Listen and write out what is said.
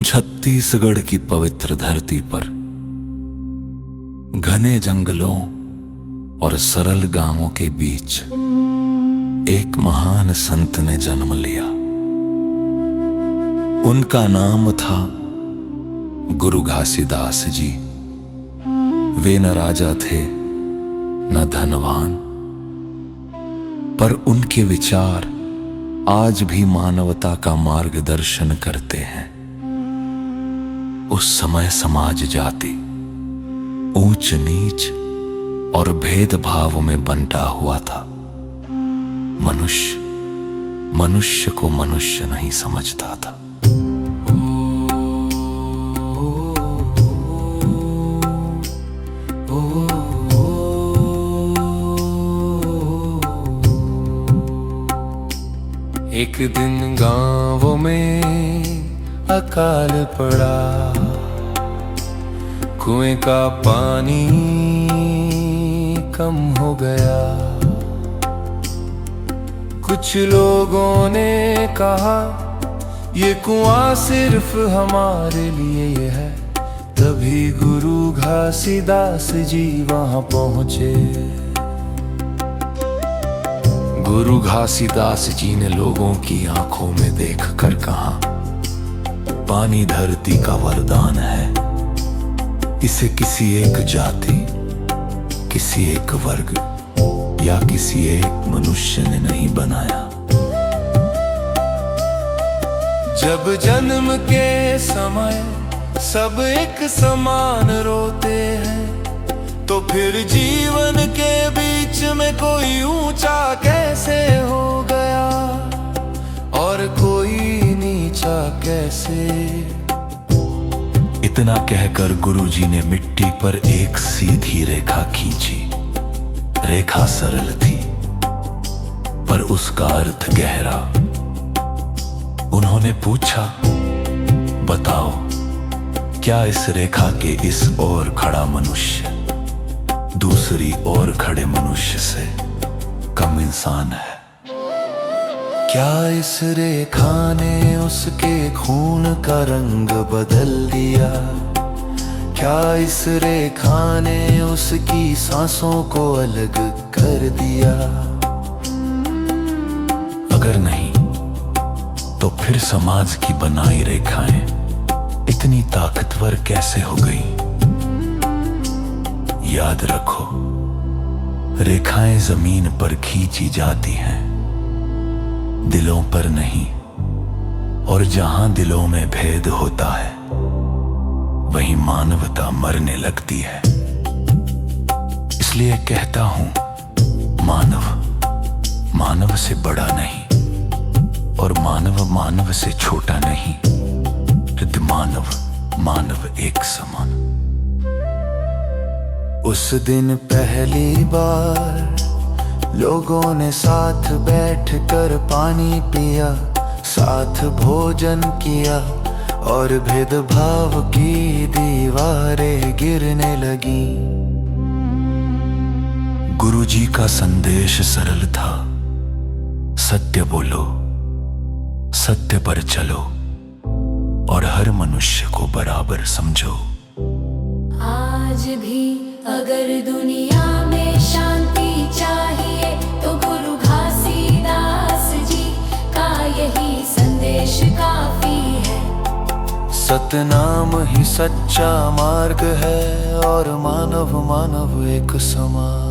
छत्तीसगढ़ की पवित्र धरती पर घने जंगलों और सरल गांवों के बीच एक महान संत ने जन्म लिया। उनका नाम था गुरु घासीदास जी। वे न राजा थे न धनवान, पर उनके विचार आज भी मानवता का मार्गदर्शन करते हैं। उस समय समाज जाति, ऊंच नीच और भेदभाव में बंटा हुआ था। मनुष्य को मनुष्य नहीं समझता था। एक दिन गांव में अकाल पड़ा, कुएं का पानी कम हो गया। कुछ लोगों ने कहा ये कुआं सिर्फ हमारे लिए है। तभी गुरु घासीदास जी वहां पहुंचे। गुरु घासीदास जी ने लोगों की आंखों में देखकर कहा, पानी धरती का वरदान है। इसे किसी एक जाति, किसी एक वर्ग या किसी एक मनुष्य ने नहीं बनाया। जब जन्म के समय सब एक समान रोते हैं, तो फिर जीवन के बीच में कोई ऊंचा कैसे हो गया और कोई नीचा कैसे। इतना कहकर गुरुजी ने मिट्टी पर एक सीधी रेखा खींची। रेखा सरल थी, पर उसका अर्थ गहरा। उन्होंने पूछा, बताओ क्या इस रेखा के इस ओर खड़ा मनुष्य दूसरी ओर खड़े मनुष्य से कम इंसान है? क्या इस रेखा ने उसके खून का रंग बदल दिया? क्या इस रेखा ने उसकी सांसों को अलग कर दिया? अगर नहीं, तो फिर समाज की बनाई रेखाएं इतनी ताकतवर कैसे हो गई? याद रखो, रेखाएं जमीन पर खींची जाती हैं, दिलों पर नहीं। और जहां दिलों में भेद होता है, वहीं मानवता मरने लगती है। इसलिए कहता हूं, मानव से बड़ा नहीं और मानव से छोटा नहीं। मानव एक समान। उस दिन पहली बार लोगों ने साथ बैठकर पानी पिया, साथ भोजन किया और भेदभाव की दीवारें गिरने लगी। गुरुजी का संदेश सरल था, सत्य बोलो, सत्य पर चलो और हर मनुष्य को बराबर समझो। आज भी अगर दुनिया में शांति चाहिए, तो गुरु घासीदास जी का यही संदेश काफी है। सतनाम ही सच्चा मार्ग है और मानव एक समान।